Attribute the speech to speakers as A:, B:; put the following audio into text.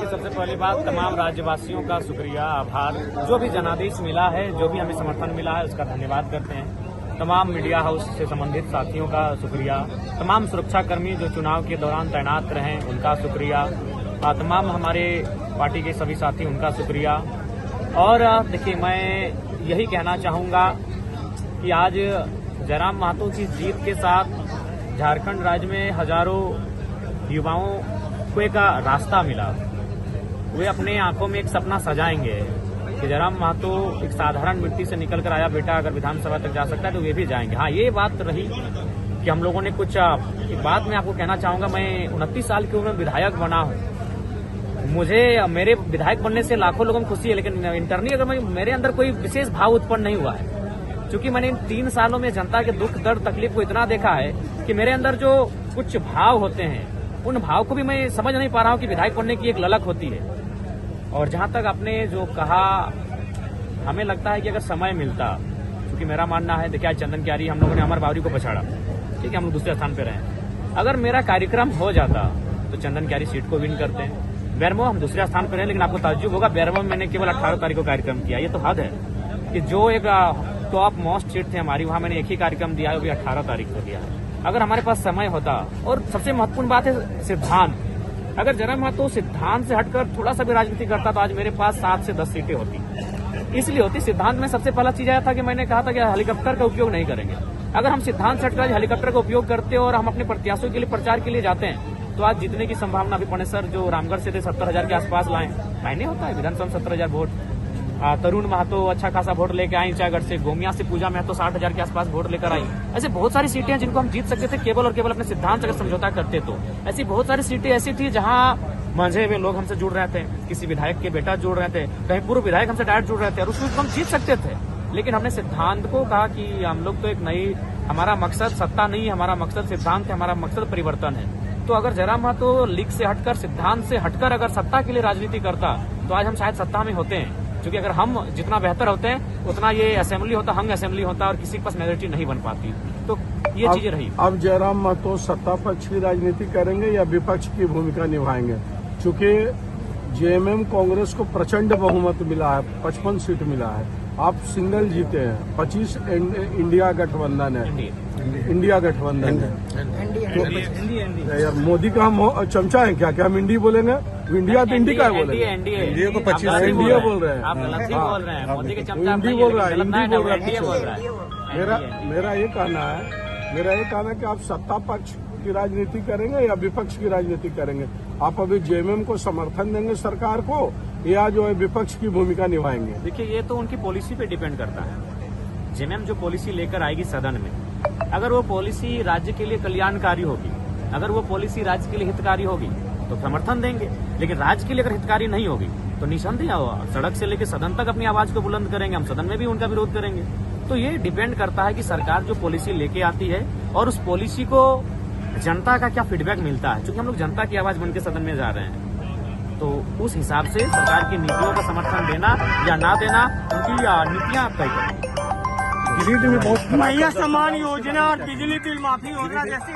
A: देखिए, सबसे पहली बात तमाम राज्यवासियों का शुक्रिया, आभार। जो भी जनादेश मिला है, जो भी हमें समर्थन मिला है, उसका धन्यवाद करते हैं। तमाम मीडिया हाउस से संबंधित साथियों का शुक्रिया, तमाम सुरक्षाकर्मी जो चुनाव के दौरान तैनात रहे उनका शुक्रिया, तमाम हमारे पार्टी के सभी साथी उनका शुक्रिया। और देखिए, मैं यही कहना चाहूँगा कि आज जयराम महतो की जीत के साथ झारखंड राज्य में हजारों युवाओं को एक रास्ता मिला। वे अपने आंखों में एक सपना सजाएंगे कि जयराम महतो एक साधारण मिट्टी से निकल कर आया बेटा, अगर विधानसभा तक जा सकता है तो वे भी जाएंगे। हाँ, ये बात रही कि हम लोगों ने कुछ एक बात मैं आपको कहना चाहूंगा, मैं 29 साल की उम्र में विधायक बना हूं। मुझे मेरे विधायक बनने से लाखों लोगों में खुशी है, लेकिन इंटरनली अगर मेरे अंदर कोई विशेष भाव उत्पन्न नहीं हुआ है, क्योंकि मैंने इन 3 सालों में जनता के दुख दर्द तकलीफ को इतना देखा है कि मेरे अंदर जो कुछ भाव होते हैं उन भाव को भी मैं समझ नहीं पा रहा हूं कि विधायक बनने की एक ललक होती है। और जहां तक आपने जो कहा, हमें लगता है कि अगर समय मिलता, क्योंकि मेरा मानना है, देखिए आज चंदन क्यारी हम लोगों ने अमर बावरी को पछाड़ा, ठीक है, हम लोग दूसरे स्थान पे रहे। अगर मेरा कार्यक्रम हो जाता तो चंदन क्यारी सीट को विन करते हैं। बैरमो हम दूसरे स्थान पर रहे, लेकिन आपको ताज्जुब होगा, बैरमो में मैंने केवल 18 तारीख को कार्यक्रम किया। ये तो हद है कि जो एक टॉप मोस्ट सीट थी हमारी, वहां मैंने एक ही कार्यक्रम दिया है, वो भी 18 तारीख को दिया है। अगर हमारे पास समय होता, और सबसे महत्वपूर्ण बात है सिद्धांत, अगर जयराम महतो सिद्धांत से हटकर थोड़ा सा भी राजनीति करता तो आज मेरे पास 7 से 10 सीटें होती। इसलिए होती, सिद्धांत में सबसे पहला चीज आया था कि मैंने कहा था कि हेलीकॉप्टर का उपयोग नहीं करेंगे। अगर हम सिद्धांत से हटकर हेलीकॉप्टर का उपयोग करते और हम अपने प्रत्याशियों के लिए प्रचार के लिए जाते हैं तो आज जीतने की संभावना अभी पणेसर जो रामगढ़ से थे 70,000 के आसपास लाए, मायने होता है विधानसभा 70,000 वोट। तरुण महतो अच्छा खासा वोट लेकर आई ईचागढ़ से, गोमिया से पूजा महतो 60,000 के आसपास वोट लेकर आई। ऐसे बहुत सारी सीटें हैं जिनको हम जीत सकते थे केवल और केवल अपने सिद्धांत से अगर समझौता करते तो। ऐसी बहुत सारी सीटें ऐसी थी जहां मंझे हुए लोग हमसे जुड़ रहे थे, किसी विधायक के बेटा जुड़ रहे थे, कहीं पूर्व विधायक हमसे डायरेक्ट जुड़ रहे थे, और उसमें हम जीत सकते थे। लेकिन हमने सिद्धांत को कहा कि हम लोग तो एक नई, हमारा मकसद सत्ता नहीं है, हमारा मकसद सिद्धांत है, हमारा मकसद परिवर्तन है। तो अगर जयराम महतो लीग से हटकर, सिद्धांत से हटकर अगर सत्ता के लिए राजनीति करता तो आज हम शायद सत्ता में होते हैं। क्योंकि अगर हम जितना बेहतर होते हैं उतना ये असेंबली होता, हंग असेंबली होता, और किसी के पास मेजोरिटी नहीं बन पाती। तो ये चीजें रही।
B: अब जयराम महतो सत्ता पक्ष की राजनीति करेंगे या विपक्ष की भूमिका निभाएंगे? चूंकि जेएमएम कांग्रेस को प्रचंड बहुमत मिला है, 55 सीट मिला है, आप सिंगल जीते हैं, 25 इंडिया गठबंधन है, इंडिया गठबंधन है। तो यार मोदी का हम चमचा है क्या? हम इंडी बोलेंगे? इंडिया तो इंडी का बोलेंगे,
A: एनडीए को 25
B: इंडिया बोल रहे हैं,
A: आप गलत ही बोल रहे हैं। मोदी के चमचा
B: इंडी बोल रहा है, इंडी बोल
A: रहा है।
B: मेरा ये कहना है कि आप सत्ता पक्ष की राजनीति करेंगे या विपक्ष की राजनीति करेंगे? आप अभी जेएमएम को समर्थन देंगे सरकार को, या जो है विपक्ष की भूमिका निभाएंगे?
A: देखिए, ये तो उनकी पॉलिसी पे डिपेंड करता है। जेएमएम जो पॉलिसी लेकर आएगी सदन में, अगर वो पॉलिसी राज्य के लिए कल्याणकारी होगी, अगर वो पॉलिसी राज्य के लिए हितकारी होगी तो समर्थन देंगे। लेकिन राज्य के लिए अगर हितकारी नहीं होगी तो निसंदेह सड़क से लेकर सदन तक अपनी आवाज को बुलंद करेंगे, हम सदन में भी उनका विरोध करेंगे। तो ये डिपेंड करता है कि सरकार जो पॉलिसी लेके आती है और उस पॉलिसी को जनता का क्या फीडबैक मिलता है। क्योंकि हम लोग जनता की आवाज बनकर सदन में जा रहे हैं, तो उस हिसाब से सरकार की नीतियों का समर्थन देना या ना देना, उनकी नीतियां तय करेंगी।
C: दिल्ली में बहुत महिला सम्मान योजना और बिजली बिल माफी योजना जैसी